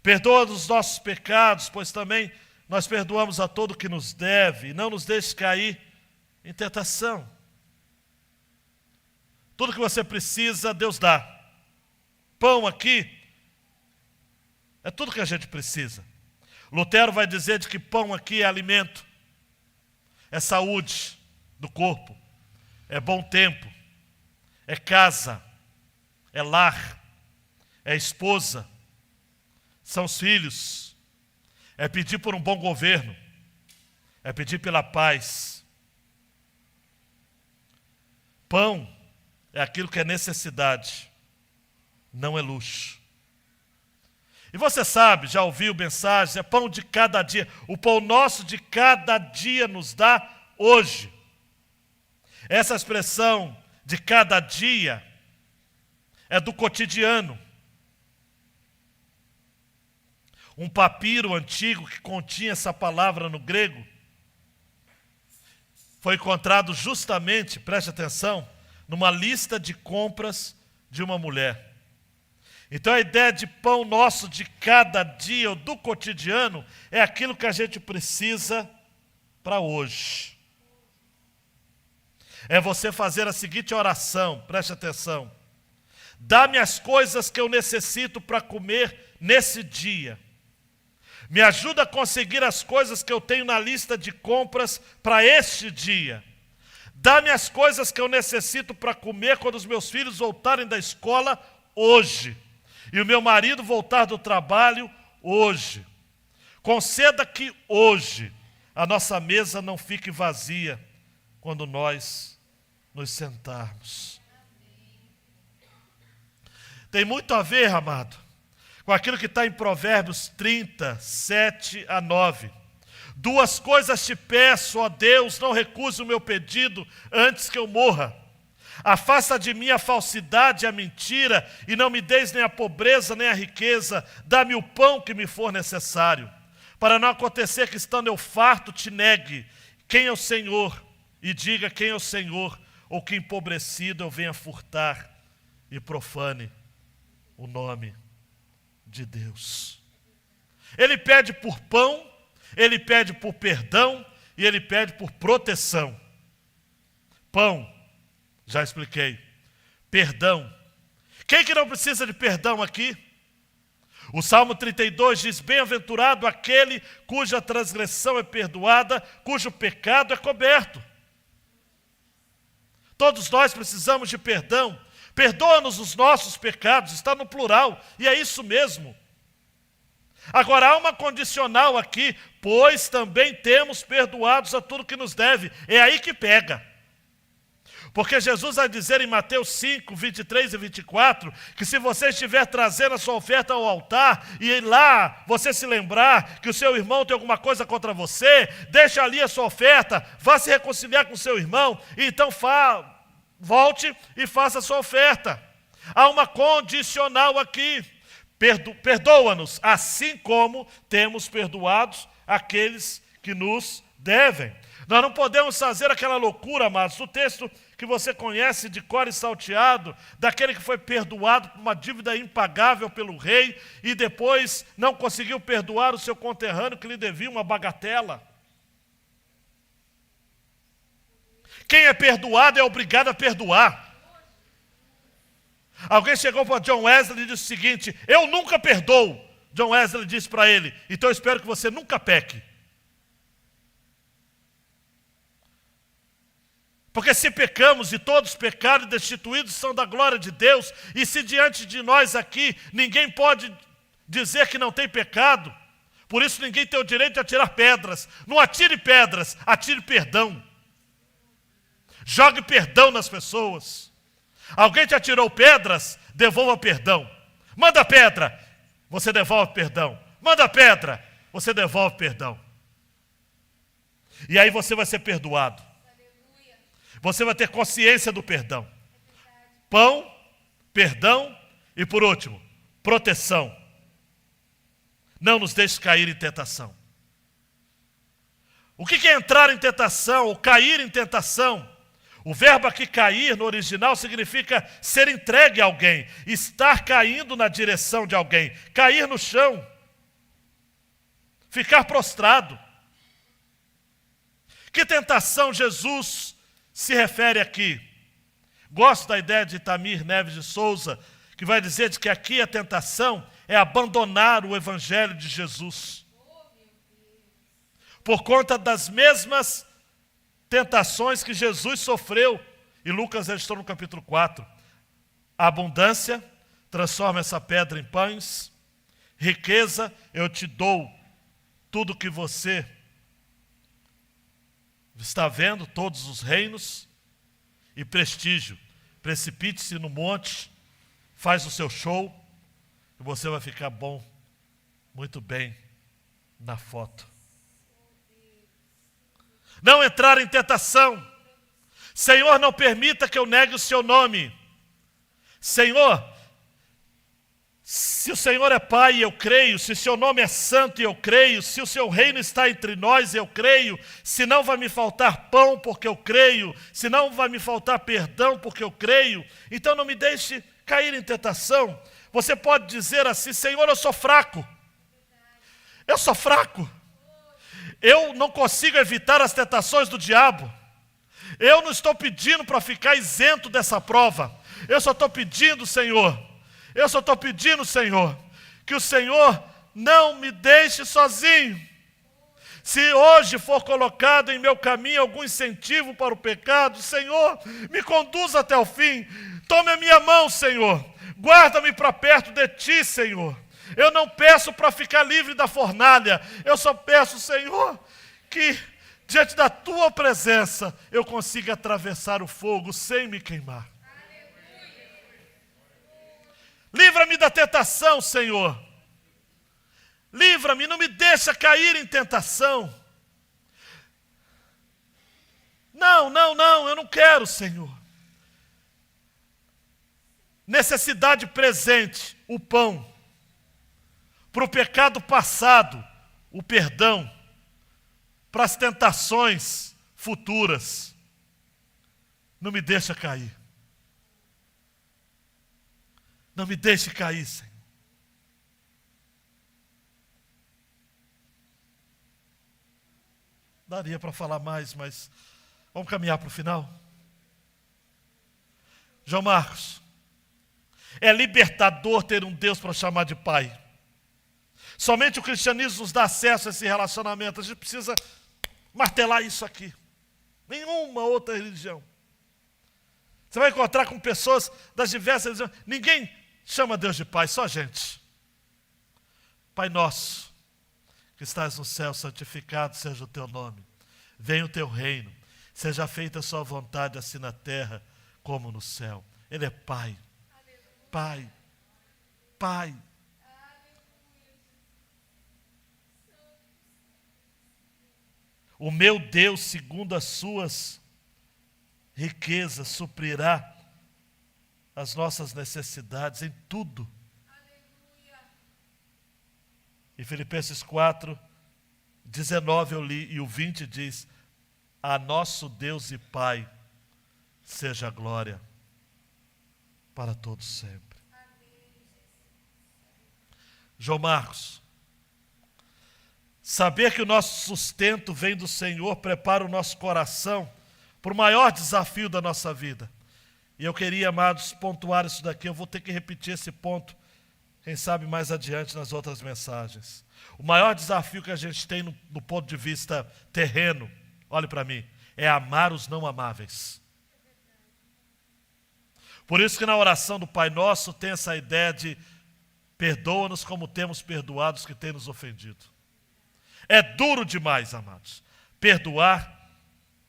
Perdoa-nos os nossos pecados, pois também nós perdoamos a todo que nos deve. E não nos deixe cair em tentação. Tudo que você precisa, Deus dá. Pão aqui é tudo que a gente precisa. Lutero vai dizer de que pão aqui é alimento. É saúde do corpo, é bom tempo, é casa, é lar, é esposa, são os filhos, é pedir por um bom governo, é pedir pela paz. Pão é aquilo que é necessidade, não é luxo. E você sabe, já ouviu mensagens, é pão de cada dia. O pão nosso de cada dia nos dá hoje. Essa expressão de cada dia é do cotidiano. Um papiro antigo que continha essa palavra no grego foi encontrado justamente, preste atenção, numa lista de compras de uma mulher. Então a ideia de pão nosso de cada dia, ou do cotidiano, é aquilo que a gente precisa para hoje. é você fazer a seguinte oração, preste atenção. Dá-me as coisas que eu necessito para comer nesse dia. Me ajuda a conseguir as coisas que eu tenho na lista de compras para este dia. Dá-me as coisas que eu necessito para comer quando os meus filhos voltarem da escola hoje. E o meu marido voltar do trabalho hoje. Conceda que hoje a nossa mesa não fique vazia quando nós nos sentarmos. Tem muito a ver, amado, com aquilo que está em Provérbios 30, 7-9. Duas coisas te peço, ó Deus, não recuse o meu pedido antes que eu morra. Afasta de mim a falsidade e a mentira, e não me deis nem a pobreza nem a riqueza. Dá-me o pão que me for necessário, para não acontecer que, estando eu farto, te negue quem é o Senhor, e diga quem é o Senhor, ou que empobrecido eu venha furtar e profane o nome de Deus. Ele pede por pão, ele pede por perdão e ele pede por proteção. Pão, já expliquei. Perdão. Quem que não precisa de perdão aqui? O Salmo 32 diz: bem-aventurado aquele cuja transgressão é perdoada, cujo pecado é coberto. Todos nós precisamos de perdão. Perdoa-nos os nossos pecados, está no plural, e é isso mesmo. Agora há uma condicional aqui, pois também temos perdoados a tudo que nos deve. É aí que pega. Porque Jesus vai dizer em Mateus 5, 23 e 24, que se você estiver trazendo a sua oferta ao altar, e lá você se lembrar que o seu irmão tem alguma coisa contra você, deixa ali a sua oferta, vá se reconciliar com o seu irmão, e então volte e faça a sua oferta. Há uma condicional aqui. Perdoa-nos, assim como temos perdoados aqueles que nos devem. Nós não podemos fazer aquela loucura, amados, o texto que você conhece de cor e salteado, daquele que foi perdoado por uma dívida impagável pelo rei e depois não conseguiu perdoar o seu conterrâneo que lhe devia uma bagatela. Quem é perdoado é obrigado a perdoar. Alguém chegou para John Wesley e disse o seguinte: eu nunca perdoo. John Wesley disse para ele: então eu espero que você nunca peque. Porque se pecamos, e todos pecaram e destituídos são da glória de Deus, e se diante de nós aqui ninguém pode dizer que não tem pecado, por isso ninguém tem o direito de atirar pedras. Não atire pedras, atire perdão. Jogue perdão nas pessoas. Alguém te atirou pedras, devolva perdão. Manda pedra, você devolve perdão. Manda pedra, você devolve perdão. E aí você vai ser perdoado. Você vai ter consciência do perdão. Pão, perdão e, por último, proteção. Não nos deixe cair em tentação. O que é entrar em tentação ou cair em tentação? O verbo aqui cair no original significa ser entregue a alguém, estar caindo na direção de alguém, cair no chão, ficar prostrado. Que tentação Jesus se refere aqui? Gosto da ideia de Itamir Neves de Souza, que vai dizer de que aqui a tentação é abandonar o evangelho de Jesus. Por conta das mesmas tentações que Jesus sofreu, e Lucas registrou no capítulo 4. A abundância transforma essa pedra em pães, riqueza, eu te dou tudo que você está vendo, todos os reinos, e prestígio, precipite-se no monte, faz o seu show, e você vai ficar bom, muito bem, na foto. Não entrar em tentação. Senhor, não permita que eu negue o seu nome. Senhor, se o Senhor é Pai, eu creio. Se o seu nome é santo, eu creio. Se o seu reino está entre nós, eu creio. Se não vai me faltar pão, porque eu creio. Se não vai me faltar perdão, porque eu creio. Então não me deixe cair em tentação. Você pode dizer assim: Senhor, eu sou fraco. Eu sou fraco. Eu não consigo evitar as tentações do diabo. Eu não estou pedindo para ficar isento dessa prova. Eu só estou pedindo, Senhor, que o Senhor não me deixe sozinho. Se hoje for colocado em meu caminho algum incentivo para o pecado, Senhor, me conduza até o fim. Tome a minha mão, Senhor. Guarda-me para perto de Ti, Senhor. Eu não peço para ficar livre da fornalha. Eu só peço, Senhor, que diante da Tua presença eu consiga atravessar o fogo sem me queimar. Livra-me da tentação, Senhor. Livra-me, não me deixa cair em tentação. Não, eu não quero, Senhor. Necessidade presente, o pão. Para o pecado passado, o perdão. Para as tentações futuras. Não me deixa cair. Não me deixe cair, Senhor. Daria para falar mais, mas vamos caminhar para o final. João Marcos, é libertador ter um Deus para chamar de Pai. Somente o cristianismo nos dá acesso a esse relacionamento. A gente precisa martelar isso aqui. Nenhuma outra religião. Você vai encontrar com pessoas das diversas religiões. Ninguém chama Deus de Pai, só a gente. Pai nosso, que estás no céu, santificado seja o teu nome. Venha o teu reino. Seja feita a sua vontade, assim na terra como no céu. Ele é Pai. Pai. Pai. O meu Deus, segundo as suas riquezas, suprirá as nossas necessidades em tudo. Em Filipenses 4, 19 eu li, e o 20 diz: a nosso Deus e Pai seja a glória para todos sempre. João Marcos, saber que o nosso sustento vem do Senhor prepara o nosso coração para o maior desafio da nossa vida. E eu queria, amados, pontuar isso daqui. Eu vou ter que repetir esse ponto, quem sabe mais adiante nas outras mensagens. O maior desafio que a gente tem no ponto de vista terreno, olhe para mim, é amar os não amáveis. Por isso que na oração do Pai Nosso tem essa ideia de perdoa-nos como temos perdoado os que têm nos ofendido. É duro demais, amados, perdoar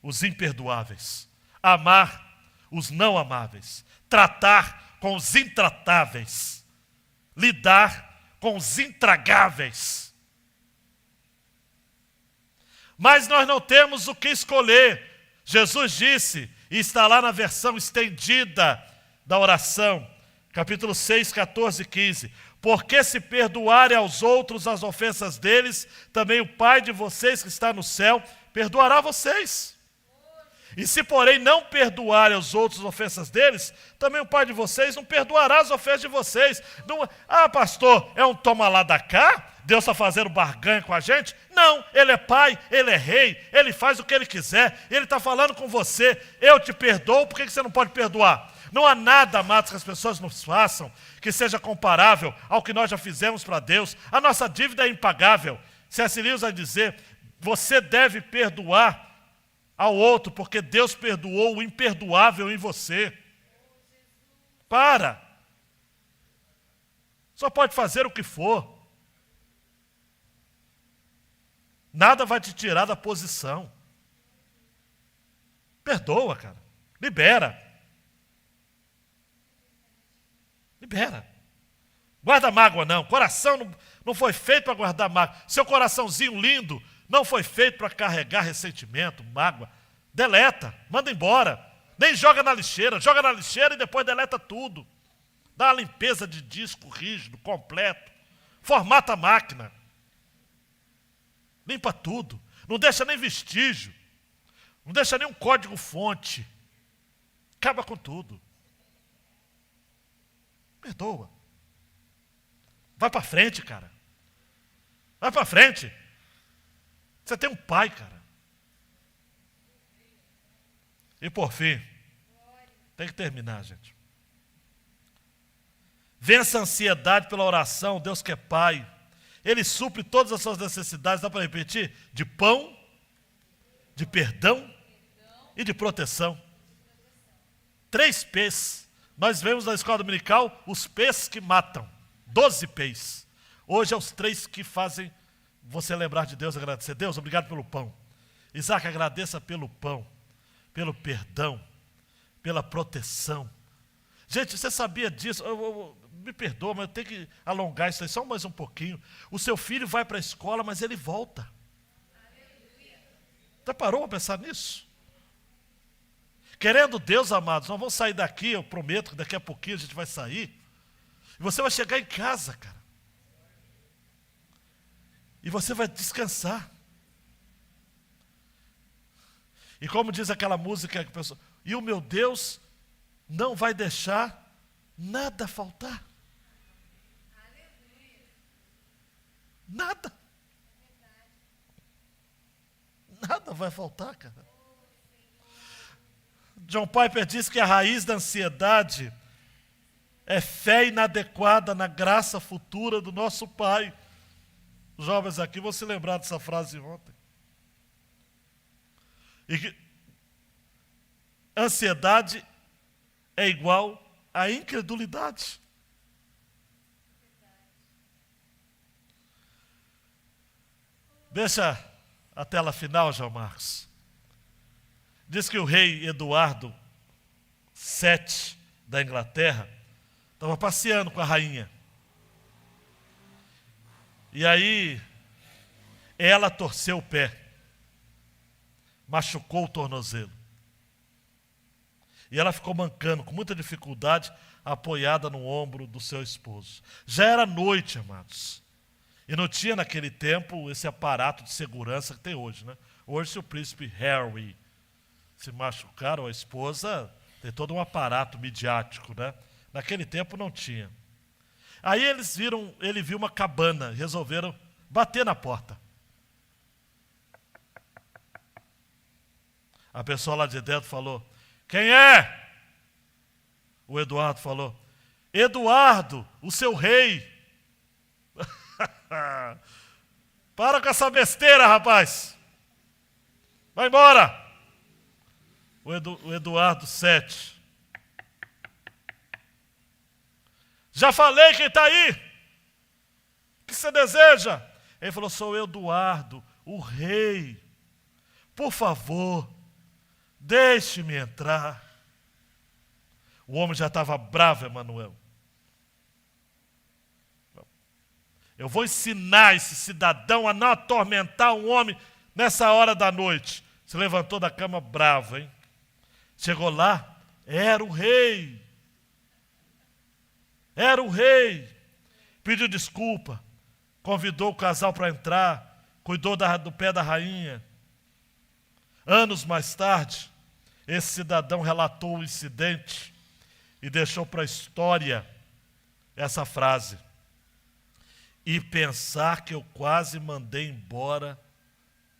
os imperdoáveis, amar os não amáveis, tratar com os intratáveis, lidar com os intragáveis. Mas nós não temos o que escolher. Jesus disse, e está lá na versão estendida da oração, capítulo 6, 14 e 15, porque se perdoarem aos outros as ofensas deles, também o Pai de vocês que está no céu perdoará vocês. E se, porém, não perdoarem aos outros as ofensas deles, também o Pai de vocês não perdoará as ofensas de vocês. Não, pastor, é um toma lá da cá? Deus está fazendo barganha com a gente? Não, Ele é Pai, Ele é Rei, Ele faz o que Ele quiser, Ele está falando com você, eu te perdoo, por que você não pode perdoar? Não há nada, amados, que as pessoas nos façam que seja comparável ao que nós já fizemos para Deus. A nossa dívida é impagável. C.S. Lewis vai dizer, você deve perdoar ao outro, porque Deus perdoou o imperdoável em você. Para. Só pode fazer o que for. Nada vai te tirar da posição. Perdoa, cara. Libera. Libera. Guarda mágoa não. Coração não foi feito para guardar mágoa. Seu coraçãozinho lindo não foi feito para carregar ressentimento, mágoa. Deleta, manda embora. Nem joga na lixeira e depois deleta tudo. Dá uma limpeza de disco rígido, completo. Formata a máquina. Limpa tudo. Não deixa nem vestígio. Não deixa nem um código-fonte. Acaba com tudo. Perdoa. Vai para frente, cara. Vai para frente. Você tem um pai, cara. E por fim, tem que terminar, gente. Vença a ansiedade pela oração, Deus que é Pai. Ele supre todas as suas necessidades, dá para repetir? De pão, de perdão e de proteção. 3 P's. Nós vemos na escola dominical os P's que matam. 12 P's. Hoje é os 3 que fazem você lembrar de Deus e agradecer. Deus, obrigado pelo pão. Isaac, agradeça pelo pão, pelo perdão, pela proteção. Gente, você sabia disso? Me perdoa, mas eu tenho que alongar isso aí só mais um pouquinho. O seu filho vai para a escola, mas ele volta. Você parou para pensar nisso? Querendo Deus, amados, nós vamos sair daqui, eu prometo que daqui a pouquinho a gente vai sair. E você vai chegar em casa, cara. E você vai descansar. E como diz aquela música que a pessoa, e o meu Deus não vai deixar nada faltar. Nada. Nada vai faltar, cara. John Piper diz que a raiz da ansiedade é fé inadequada na graça futura do nosso Pai. Os jovens aqui vão se lembrar dessa frase ontem. E que ansiedade é igual a incredulidade. Deixa a tela final, João Marcos. Diz que o rei Eduardo VII da Inglaterra estava passeando com a rainha. E aí ela torceu o pé, machucou o tornozelo. E ela ficou mancando, com muita dificuldade, apoiada no ombro do seu esposo. Já era noite, amados. E não tinha naquele tempo esse aparato de segurança que tem hoje, né? Hoje, se o príncipe Harry se machucar, ou a esposa, tem todo um aparato midiático, né? Naquele tempo não tinha. Aí ele viu uma cabana, resolveram bater na porta. A pessoa lá de dentro falou, quem é? O Eduardo falou, Eduardo, o seu rei. Para com essa besteira, rapaz. Vai embora. O Eduardo VII. Já falei quem está aí. O que você deseja? Ele falou, sou Eduardo, o rei. Por favor, deixe-me entrar. O homem já estava bravo, Emanuel. Eu vou ensinar esse cidadão a não atormentar um homem nessa hora da noite. Se levantou da cama bravo, hein? Chegou lá, era o rei. Era o rei. Pediu desculpa, convidou o casal para entrar, cuidou do pé da rainha. Anos mais tarde, esse cidadão relatou o incidente e deixou para a história essa frase. E pensar que eu quase mandei embora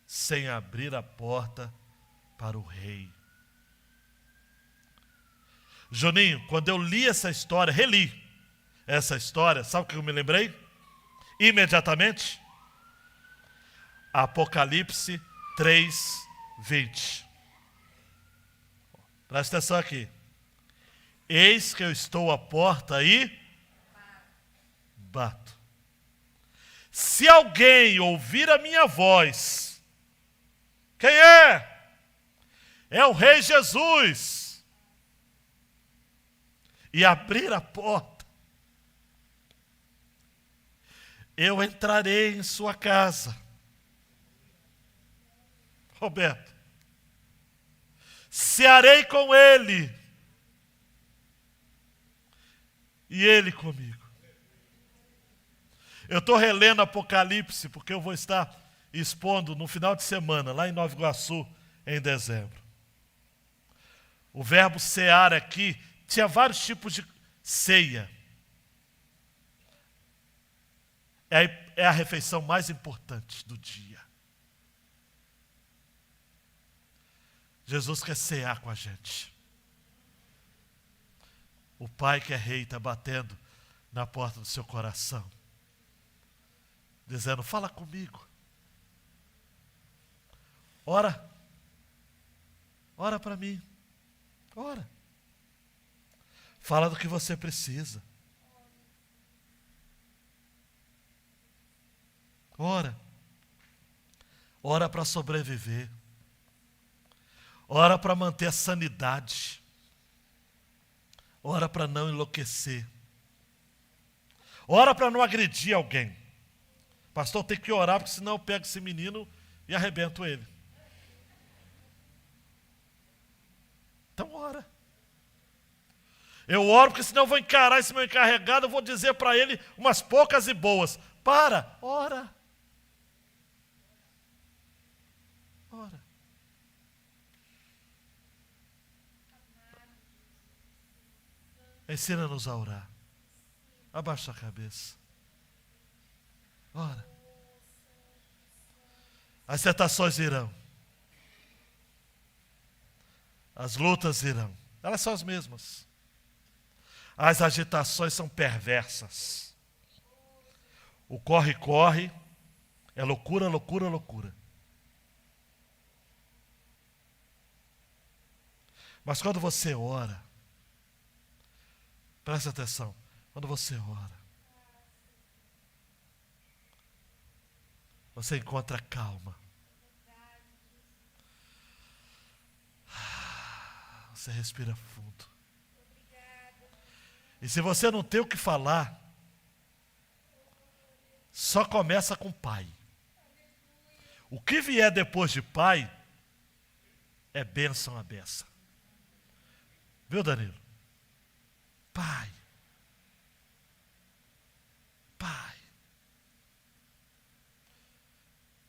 sem abrir a porta para o rei. Juninho, quando eu li essa história, reli essa história, sabe o que eu me lembrei? Imediatamente? Apocalipse 3:20. Presta atenção aqui. Eis que eu estou à porta e bato. Se alguém ouvir a minha voz, quem é? É o Rei Jesus. E abrir a porta, eu entrarei em sua casa. Roberto, cearei com ele e ele comigo. Eu estou relendo Apocalipse porque eu vou estar expondo no final de semana, lá em Nova Iguaçu, em dezembro. O verbo cear aqui tinha vários tipos de ceia. É a refeição mais importante do dia. Jesus quer cear com a gente. O Pai que é rei está batendo na porta do seu coração, dizendo: fala comigo. Ora para mim. Ora. Fala do que você precisa. Ora. Ora para sobreviver. Ora para manter a sanidade. Ora para não enlouquecer. Ora para não agredir alguém. Pastor, tem que orar, porque senão eu pego esse menino e arrebento ele. Então ora. Eu oro, porque senão eu vou encarar esse meu encarregado, eu vou dizer para ele umas poucas e boas. Ora. Ora. Ensina-nos a orar. Abaixa a cabeça. Ora. As tentações irão. As lutas irão. Elas são as mesmas. As agitações são perversas. O corre é loucura. Mas quando você ora, presta atenção, quando você ora, você encontra calma. Você respira fundo. E se você não tem o que falar, só começa com Pai. O que vier depois de Pai é bênção a beça. Viu, Danilo? Pai.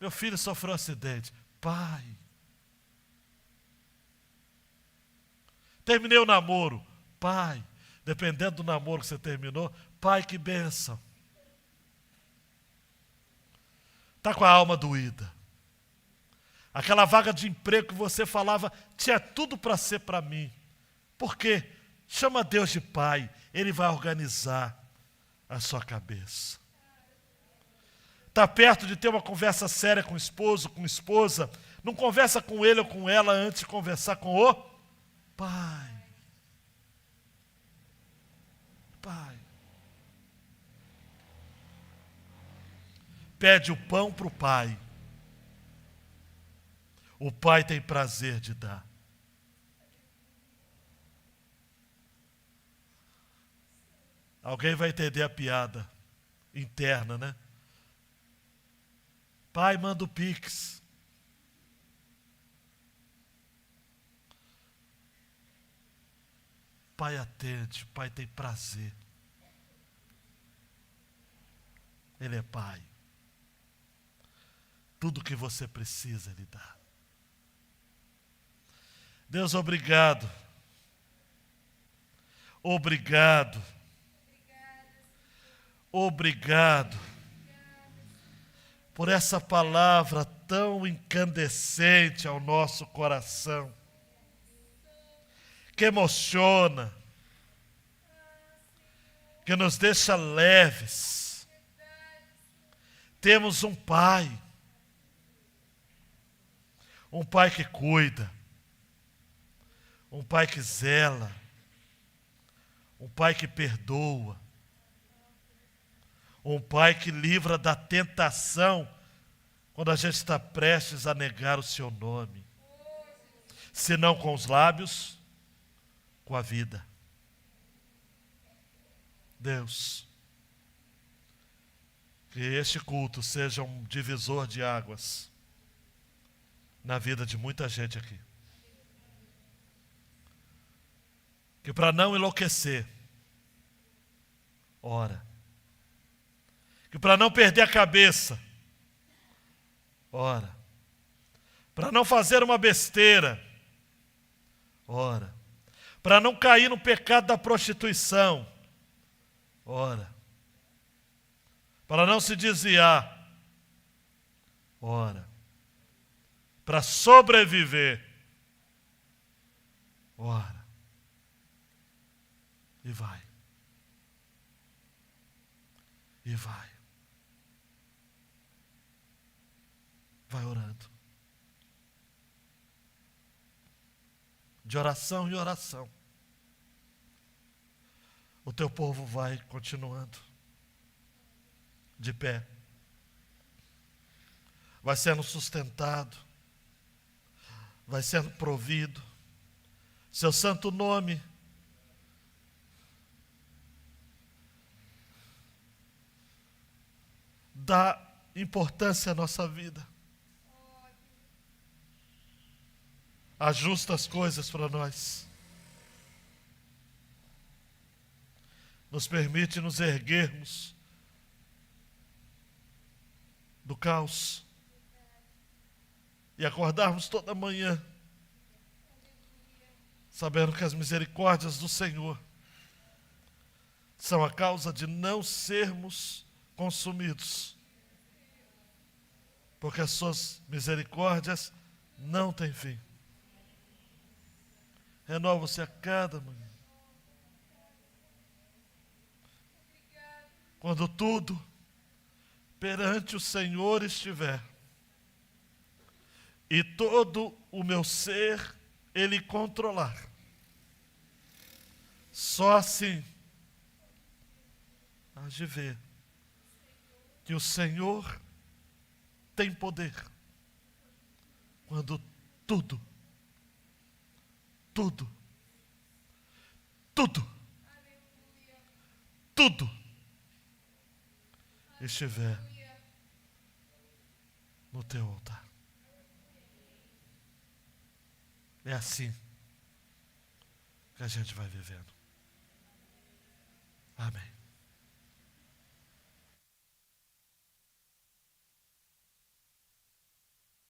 Meu filho sofreu um acidente. Pai. Terminei o namoro. Pai. Dependendo do namoro que você terminou, Pai, que bênção. Está com a alma doída. Aquela vaga de emprego que você falava, tinha tudo para ser para mim. Por quê? Chama Deus de Pai. Ele vai organizar a sua cabeça. Está perto de ter uma conversa séria com o esposo, com a esposa. Não conversa com ele ou com ela antes de conversar com o Pai. Pede o pão para o Pai. O Pai tem prazer de dar. Alguém vai entender a piada interna, né? Pai, manda o Pix. Pai atende, Pai tem prazer. Ele é Pai. Tudo que você precisa, Ele dá. Deus, obrigado. Obrigado. Obrigado por essa palavra tão incandescente ao nosso coração, que emociona, que nos deixa leves. Temos um Pai que cuida, um Pai que zela, um Pai que perdoa, um Pai que livra da tentação quando a gente está prestes a negar o seu nome. Se não com os lábios, com a vida. Deus, que este culto seja um divisor de águas na vida de muita gente aqui. Que para não enlouquecer, ora. Que para não perder a cabeça, ora. Para não fazer uma besteira, ora. Para não cair no pecado da prostituição, ora. Para não se desviar, ora. Para sobreviver, ora e vai. E vai. Vai orando. De oração em oração. O teu povo vai continuando de pé. Vai sendo sustentado. Vai sendo provido. Seu santo nome dá importância à nossa vida. Ajusta as coisas para nós. Nos permite nos erguermos do caos e acordarmos toda manhã sabendo que as misericórdias do Senhor são a causa de não sermos consumidos, porque as suas misericórdias não têm fim. Renova-se a cada manhã. Quando tudo perante o Senhor estiver, e todo o meu ser Ele controlar, só assim hás de ver que o Senhor tem poder, quando tudo estiver no teu altar. É assim que a gente vai vivendo. Amém.